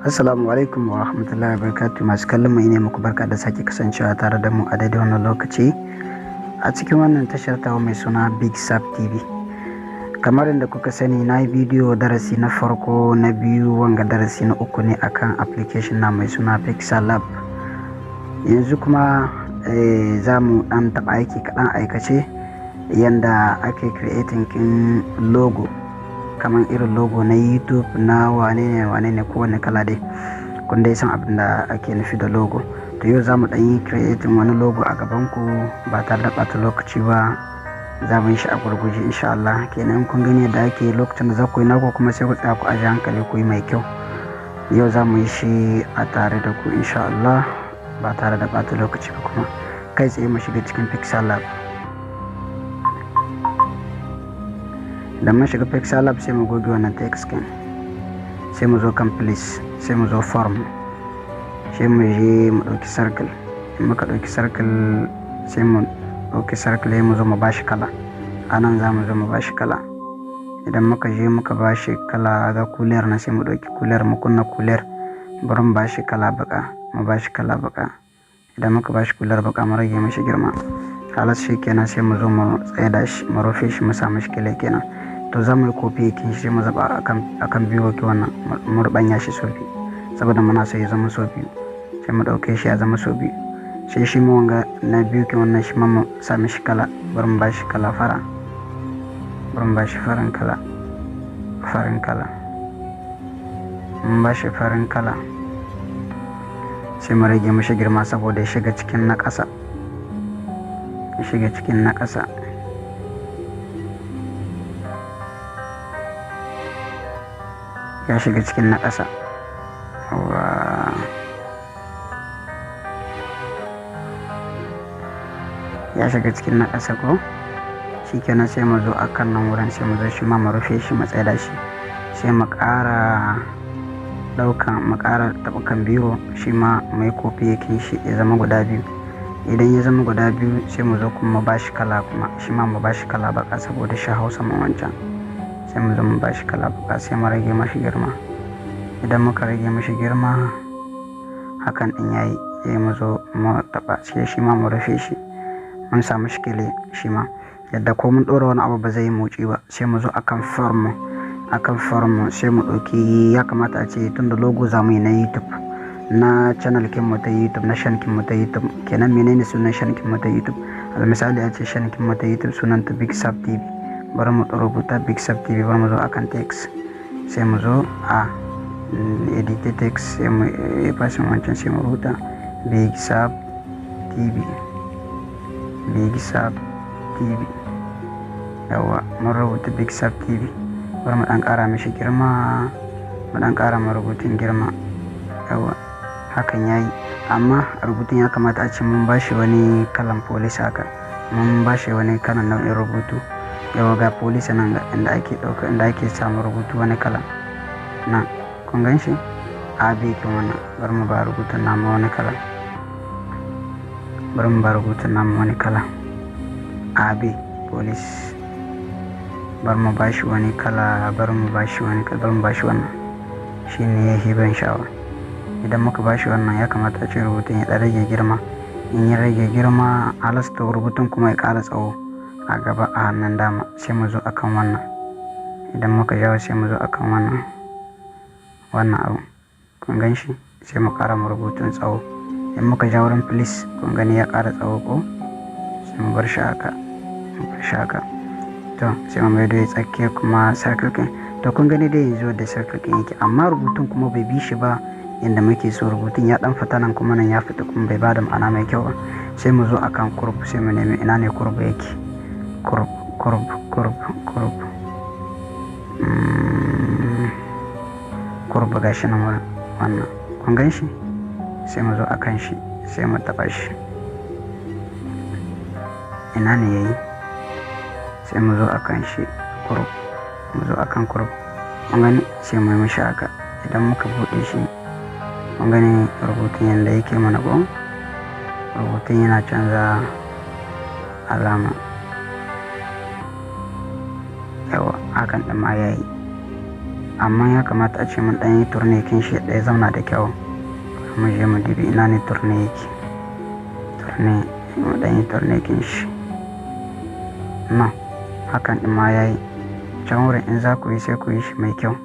Assalamu alaikum wa rahmatullahi wa barakatuh. Masu kallon mu ne muku barka da sake kasancewa tare da mu a daidai wannan lokaci a cikin wannan tashar tawa mai suna Big Sap TV. Kamar yadda kuka sani, na yi bidiyo darasi na farko, na biyu, wanga darasi na uku ne akan application na mai suna Pixalab. Yanzu kuma za mu dan taba aiki kaɗan aikace yanda ake creating kin logo, kamar irin logo na YouTube na wane ne kowane kala dai, kun dai san abin da ake nufi da logo. To yau za mu dan yi creating wani logo a gaban ku ba tare da ɓata lokaci ba. Za mu yi shi a gurguje insha Allah. Kenan kun gani yadda ake lokacin da za ku yi naku kuma sai ku tsaya ku aje hankali ku yi mai kyau. Yau za mu yi shi a tare da ku insha Allah ba tare da ɓata lokaci ba, kuma kai tsaye mu shiga cikin Pixalab. Da mun shiga Pixalab sai mu goge wannan text din, sai mu zo kan please, sai mu zo form, sai mu je mu dauki circle. In muka dauki circle sai mu dauki circle sai mu zo mu bashi kala. Anan za mu zo mu bashi kala. Idan muka je muka bashi kala ga cooler na, sai mu dauki cooler mu kunna cooler, bari mu bashi kala baka, mu bashi kala baka. Idan muka bashi cooler baka mu rage mishi girma. Halas shi kenan sai mu zo mu tsaya da shi, mu rufe shi, mu sa mishi kile kenan. To za mu yi kofi kin shi mu zaba akan biyu ke wannan, mu rubanya shi so biyu saboda muna so ya zama so biyu. Sai mu dauke shi ya zama so biyu. Sai shi mu wanga na biyu ke wannan shi mu sa mishi kala, bari mu bashi kala fara, bari mu bashi farin kala, farin kala, mun bashi farin kala. Sai mu rage mishi girma saboda ya shiga cikin na ƙasa, ya shiga cikin na ƙasa. Ya shiga cikin na ƙasa. Ya shiga cikin na ƙasa ko? Shi kenan sai mu zo a kan nan wurin, sai mu zo shi ma mu rufe shi, mu tsaya da shi. Sai mu ƙara ɗaukan, mu ƙara taɓa kan biro, shi ma mai kofi yakin shi ya zama guda biyu. Idan ya zama guda biyu sai mu zo kuma mu bashi kala, kuma shi ma mu bashi kala baka saboda shi Hausa mu wancan. Sai mu zo mu bashi kala baka, sai mu rage mashi girma. Idan muka rage mashi girma hakan din yayi, sai mu zo mu taba sai shi ma mu rufe shi, mun sa mishi kile shi ma yadda ko mun dora wani abu ba zai yi motsi ba. Sai mu zo akan form, sai mu dauki, ya kamata a ce tunda logo zamu yi na YouTube, na channel kin mu ta YouTube, na shan kin mu ta YouTube. Kenan menene sunan shan kin mu ta YouTube? Al misali a ce shan kin mu ta YouTube sunan ta Big Sap TV. Bari mu rubuta Big Sap TV, bari mu zo akan text, sai mu zo a edit text, sai mu fasin wancan, sai mu rubuta Big Sap TV, Big Sap TV. Yawa mun rubuta Big Sap TV. Bari mu dan kara mishi girma, mu dan kara mu rubutun girma. Yawa hakan yayi, amma rubutun ya kamata a ce mun bashi wani kalan police haka, mun bashi wani kalan nau'in rubutu. Yawa ga police nan ga inda ake dauka, inda ake samu rubutu wani kala nan, kun gan shi a bikin wannan. Bari mu ba rubutun namu wani kala, bari mu ba rubutun namu wani kala a b police. Bari mu bashi wani kala, bari mu bashi wani kala, bari mu bashi wannan, shine ya hiban sha'awa. Idan muka bashi wannan ya kamata a ce rubutun ya rage girma. In ya rage girma halasta rubutun kuma ya ƙara tsawo a gaba a hannun dama. Sai mu zo akan wannan, idan muka jawo sai mu zo akan wannan abu, kun gan shi. Sai mu ƙara mu rubutun tsawo. In muka jawo wurin please, kun gani ya ƙara tsawo ko? Sai mu bar shi haka, mu bar shi haka. To sai mu maido ya tsakiya kuma circle kin. To kun gani dai yanzu da circle kin yake, amma rubutun kuma bai bi shi ba yanda muke so. Rubutun ya dan fita nan kuma nan ya fita, kuma bai bada ma'ana mai kyau ba. Sai mu zo akan curve, sai mu nemi ina ne curve yake. Curve gashi nan wurin wannan, kun gan shi. Sai mu zo akan shi, sai mu taba shi, ina ne yayi. Sai mu zo akan shi curve, mu zo akan curve, kun gani. sai mu yi mishi haka. Idan muka buɗe shi kun gani rubutun yanda yake mana ko, rubutun yana canza alama. Yawa hakan ɗin ma yayi. amma ya kamata a ce mun ɗan yi turnekin shi ɗaya zauna da kyau. Mu je mu dibi ina ne turne yake. Turne mu ɗan yi turnekin shi nan, hakan ɗin ma yayi. Can wurin in za ku yi sai ku yi shi mai kyau,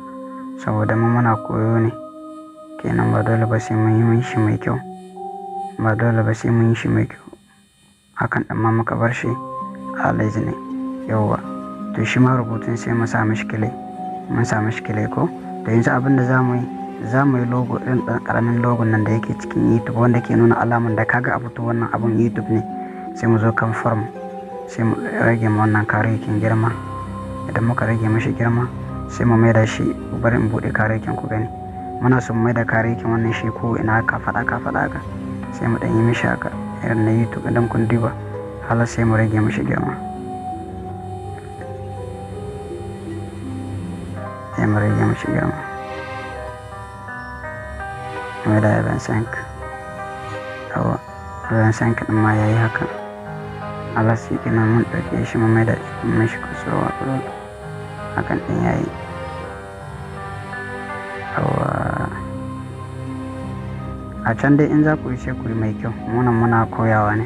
saboda mu muna koyo ne, kenan ba dole ba sai mun yi shi mai kyau, ba dole ba sai mun yi shi mai kyau. Hakan ɗin ma muka bar shi a lazy ne. Yawwa, to shi ma rubutun sai mu sa mishi kile, mun sa mishi kile ko. To yanzu abin da za mu yi logo irin ɗan ƙaramin logon nan da yake cikin YouTube, wanda ke nuna alaman da kaga abu to wannan abun YouTube ne. Sai mu zo kan form, sai mu rage ma wannan karekin girma. Idan muka rage mishi girma sai mu maida shi, bari in buɗe karekin ku gani. Muna son maida karekin wannan shi ko ina ka faɗa haka, sai mu ɗan yi mishi haka irin na YouTube. Idan kun duba hala sai mu rage mishi girma, sai mu rage mishi girma, mai da event sync. Yawa, event sync ɗin ma yayi haka. hala sai kenan mun ɗauke shi mu mai da mishi kusurwa hakan ɗin yayi. Yawa, a can dai in za ku yi sai ku yi mai kyau, muna koyawa ne.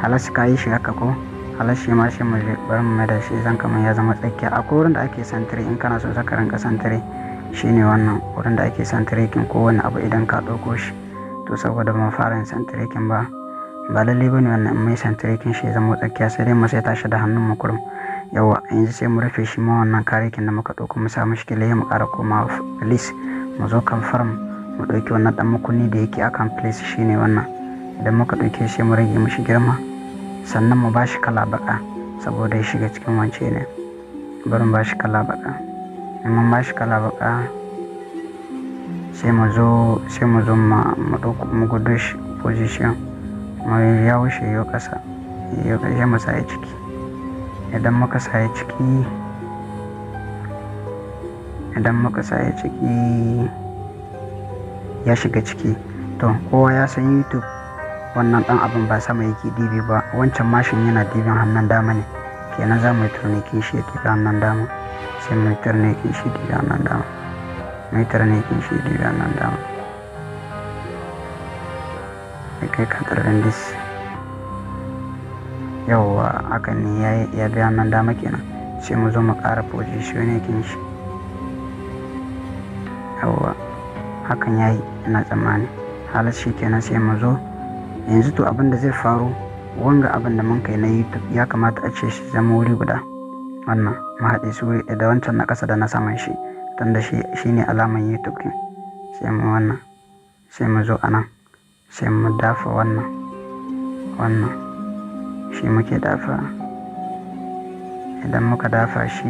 Halas ka yi shi haka ko, halas shi ma sai mu bari mu mai da shi zan kamar ya zama tsakiya. Akwai wurin da ake santiri, in kana so zaka ranka santiri, shine wannan wurin da ake santirikin kowane abu idan ka ɗauko shi. To saboda ban fara yin santirikin ba lalle bane wannan in mai santirikin shi ya zama tsakiya, sai dai mu sai tashi da hannun mu kurum. Yawa, yanzu sai mu rufe shi ma wannan karekin da muka ɗauko, mu sa mishi kile, mu ƙara komawa please, mu zo kan form, mu ɗauki wannan ɗan makunni da yake akan place, shine wannan. Idan muka ɗauke shi mu rage mishi girma, sannan mu bashi kala baka saboda ya shiga cikin wance ne. Bari mu bashi kala baka. In mun bashi kala baka sai mu zo mu ɗauko mu gudu shi position, mu yawo shi yau ƙasa, mu sa ya ciki. Idan muka sa ya ciki ya shiga ciki. To kowa ya san YouTube wannan ɗan abin ba sama yake dibi ba, wancan mashin yana dibin hannun dama ne, kenan za mu yi turnekin shi ya dibi hannun dama, sai mu yi turnekin shi dibi hannun dama, mu yi turnekin shi dibi hannun dama, ya kai katarin dis. Yawwa, hakan ne ya bi hannun dama kenan. Sai mu zo mu ƙara positioning shi. Yawwa, hakan yayi, ina tsammani. Halas shi kenan sai mu zo yanzu. To abin da zai faru, wanga abin da mun kai na YouTube ya kamata a ce shi zama wuri guda. Wannan mu haɗe su wuri da wancan na ƙasa da na saman shi, tunda shi ne alaman YouTube ɗin. Sai mu wannan, sai mu zo anan, sai mu dafa wannan shi muke dafa. Idan muka dafa shi,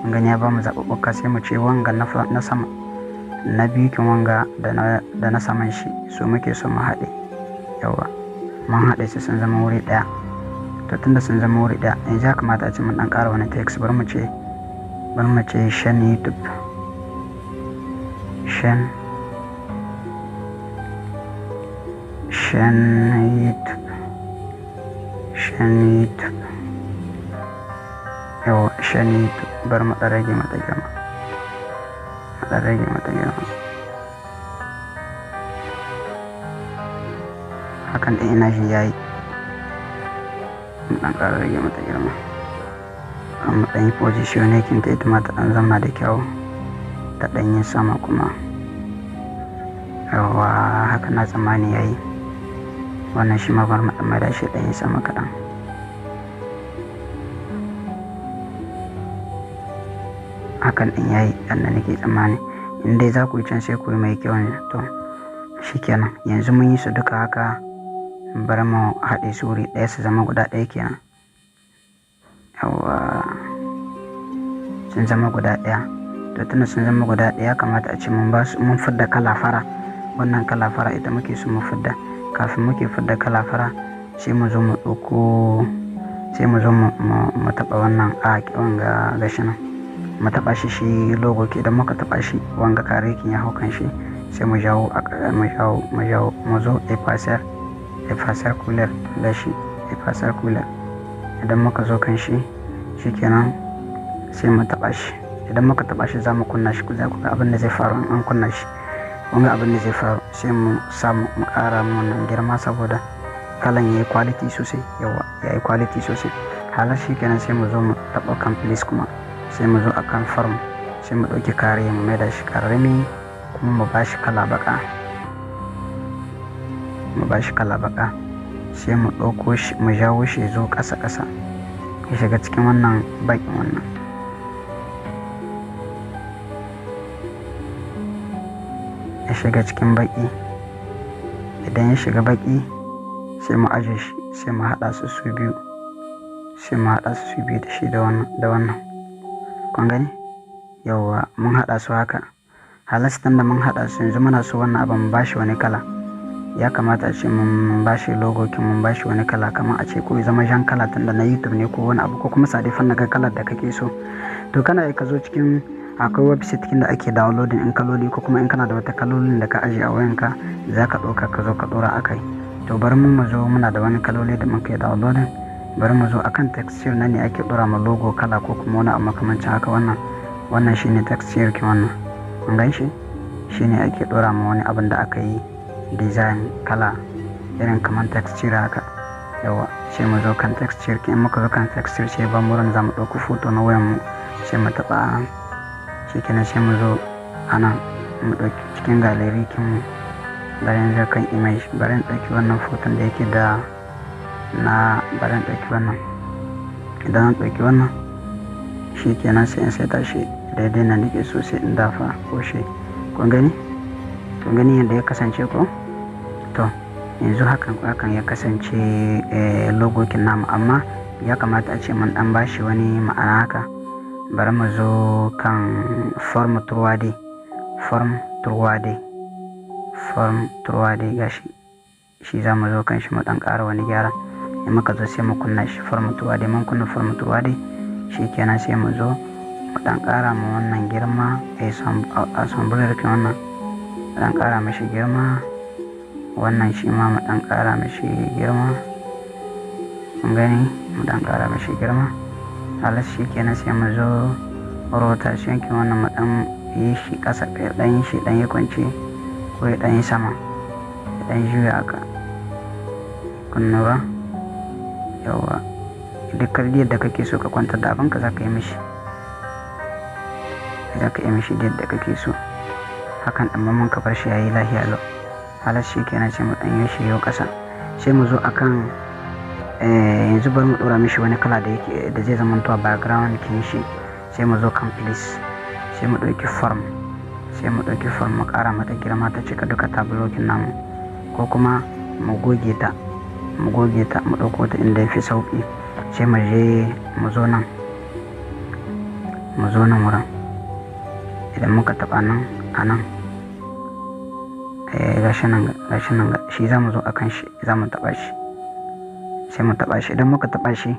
kun gani ya bamu zaɓuɓɓuka, sai mu ce wanga na sama, na biyu kin wanga da na saman shi su muke so mu haɗe. Yawa, mun haɗe su sun zama wuri ɗaya. To tunda sun zama wuri ɗaya, yanzu ya kamata a ce mun ɗan ƙara wani text. Bari mu ce shan YouTube, shan YouTube. Yawa, shan YouTube. Bari mu ɗan rage mata girma, hakan ɗin ina shi yayi. Mu ɗan ƙara rage mata girma, mu ɗan yi positioning ta ita ma ta ɗan zama da kyau, ta ɗan yi sama kuma. Yawa, haka na tsammani yayi. Wannan shi ma bar mu ɗan maida shi ɗan yi sama kaɗan. Hakan ɗin yayi, ɗan da nake tsammani. In dai za ku yi can sai ku yi mai kyau ne. To shikenan, yanzu mun yi su duka haka. Bari mu haɗe su wuri ɗaya su zama guda ɗaya kenan. Yawa, sun zama guda ɗaya. To tunda sun zama guda ɗaya, kamata a ce mun fidda kala fara. Wannan kala fara ita muke so mu fidda. Kafin muke fidda kala fara, sai mu zo mu ɗauko, sai mu zo mu taɓa wannan wanga gashi nan. Mu taɓa shi logo ke. Idan muka taɓa shi, wanga karekin ya hau kan shi, sai mu jawo mu zo efasar cooler da shi, efasar cooler. Idan muka zo kan shi, shikenan sai mu taɓa shi. idan muka taba shi zamu kunna shi za ku ga abin da zai faru in an kunna shi. Kun ga abin da zai faru sai mu samu mu ƙara mu wannan girma saboda kalan yayi quality sosai. Yawa yayi quality sosai. Hala shi kenan sai mu zo mu taba kan place kuma sai mu zo akan form sai mu ɗauki kare mu mai da shi karami kuma mu bashi kala baka. Mu bashi kala baka sai mu ɗauko shi mu jawo shi zo ƙasa ya shiga cikin wannan bakin wannan. Ya shiga cikin baki. Idan ya shiga baki sai mu aje shi sai mu haɗa su biyu. Sai mu haɗa su biyu da shi da wannan. Kun gani? Yawwa mun haɗa su haka. Halastan da mun haɗa su yanzu muna so wannan abin mu bashi wani kala. Ya kamata a ce mun bashi logo kin mun bashi wani kala kamar a ce ko ya zama jan kala tunda na YouTube ne ko wani abu ko kuma sadifan na kalar da kake so. To kana ka zo cikin akwai website kin da ake downloading in kaloli ko kuma in kana da wata kalolin da ka aje a wayanka za ka ɗauka ka zo ka ɗora akai. To bari mu zo muna da wani kaloli da muka yi downloading. Bari mu zo akan texture nan ne ake ɗora ma logo kala ko kuma wani abu makamancin haka. Wannan shine texture kin wannan. Kun gan shi? Shine ake ɗora ma wani abin da aka yi design kala irin kamar texture haka. Yawa sai mu zo kan texture kin muka zo kan texture sai ba mu ran za mu ɗauki photo na wayan mu sai mu taɓa shi kenan sai mu zo anan mu ɗauki cikin gallery kin mu. Bari in zo kan image bari in ɗauki wannan photon da yake da bari in ɗauki wannan. Idan an ɗauki wannan shi kenan sai in saita shi daidai na nake so sai in dafa ko shi. Kun gani yadda ya kasance ko? To yanzu hakan ya kasance logo kin namu amma ya kamata a ce mun dan bashi wani ma'ana haka. Bari mu zo kan form 3D gashi shi za mu zo kan shi mu dan ƙara wani gyara. In muka zo sai mu kunna shi form 3D. Mun kunna form 3D shi kenan sai mu zo mu dan ƙara mu wannan girma assembler kin wannan dan ƙara mishi girma. Wannan shi ma mu dan ƙara mishi girma. Kun gani mu dan ƙara mishi girma. Halas shi kenan sai mu zo rotation kin wannan mu dan yi shi ƙasa dan yi shi dan yi kwance ko ya dan yi sama ya dan juya haka. Kun lura? Yawa duk yadda kake so ka kwantar da abinka za ka yi mishi yadda kake so. Hakan ɗin mun ka bar shi yayi lahiya lau. Halas shi kenan sai mu dan yi shi yau ƙasa sai mu zo akan yanzu bari mu ɗora mishi wani kala da zai zama to background kin shi. Sai mu zo kan place sai mu ɗauki form mu ƙara mata girma ta cika duka tablokin namu ko kuma mu goge ta mu ɗauko ta inda ya fi sauƙi. Sai mu je mu zo nan wurin. Idan muka taɓa nan a nan gashi nan shi za mu zo akan shi za mu taɓa shi sai mu taɓa shi. Idan muka taɓa shi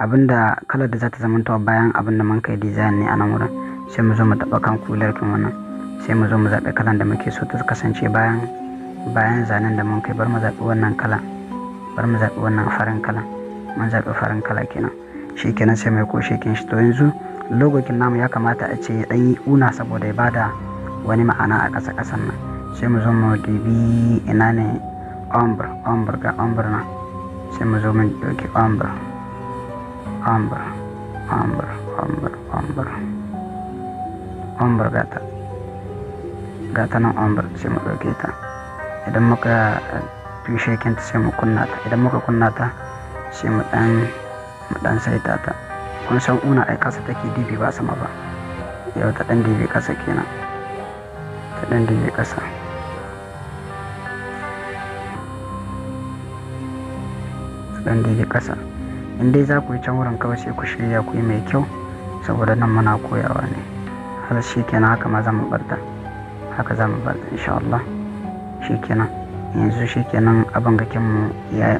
abinda kalar da za ta zama bayan abinda mun kai design ne a nan wurin sai mu zo mu taɓa kan kular kin wannan sai mu zo mu zaɓi kalan da muke so ta kasance bayan zanen da mun kai. Bar mu zaɓi wannan kala farin kala. Mun zaɓi farin kala kenan shi kenan sai mai koshe kin shi. To yanzu logo kin namu ya kamata a ce ya ɗan yi una saboda ya bada wani ma'ana a ƙasan nan. Sai mu zo mu dubi ina ne ombre ga ombre na sai mu zo mu ɗauki ombre gata nan ombre sai mu ɗauke ta. Idan muka tushe kinta sai mu kunna ta. Idan muka kunna ta sai mu dan saita ta. Kun san una ai kasa take dibi ba sama ba. Yau ta dan dibi kasa kenan. Ta dan dibi kasa. In dai za ku yi can wurin kawai sai ku shirya ku yi mai kyau saboda nan muna koyawa ne. Har shi kenan haka ma za mu barta insha Allah. Shi kenan yanzu shi kenan abin gakin mu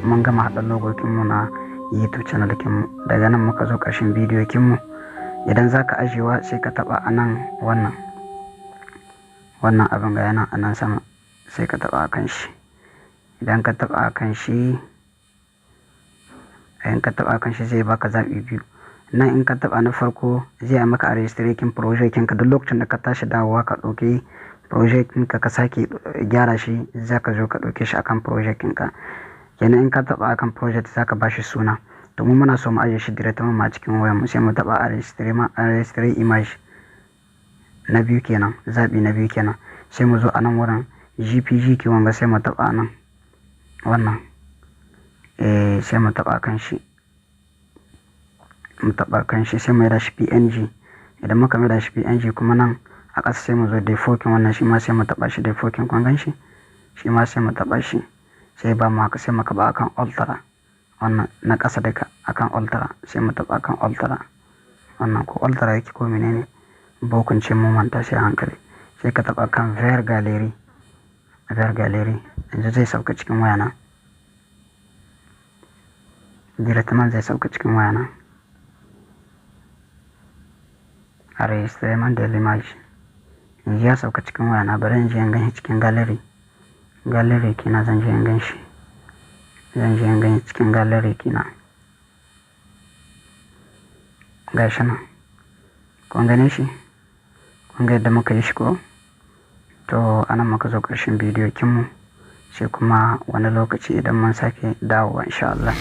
mun gama haɗa logo kin mu na YouTube channel kin mu. Daga nan muka zo ƙarshen bidiyo kin mu. Idan za ka ajiyewa sai ka taɓa a nan wannan abin ga yana a nan sama sai ka taɓa a kan shi. Idan ka taɓa a kan shi zai baka zaɓi biyu. nan in ka taba na farko zai maka a registration project ka duk lokacin da ka tashi dawowa ka ɗauki project ka ka sake gyara shi zaka zo ka ɗauke shi akan project ka. Kenan in ka taba akan project zaka bashi suna. To mu muna so mu aje shi directly ma cikin wayar mu sai mu taba a registry image na biyu kenan, zabi na biyu kenan. Sai mu zo a nan wurin GPG ke wanga sai mu taba nan wannan sai mu taba kan shi, sai mu da shi PNG. Idan muka mai da shi PNG kuma nan a ƙasa sai mu zo defaulting wannan shi ma sai mu taba shi defaulting kun gan shi ma sai mu taba shi sai ba mu haka sai muka ba akan ultra wannan na ƙasa daga akan ultra sai mu taba akan ultra wannan ko ultra yake ko menene bokun ce mu manta sai hankali sai ka taba kan ver gallery yanzu zai sauka cikin wayana directman zai sauka cikin wayana a registration da image yanzu ya sauka cikin wayana. Bari in je in ganshi cikin gallery kina zan je in ganshi cikin gallery kina gashi nan kun gane shi, kun ga yadda muka yi shi ko. To anan muka zo ƙarshen bidiyo kinmu sai kuma wani lokaci idan mun sake dawowa insha Allah.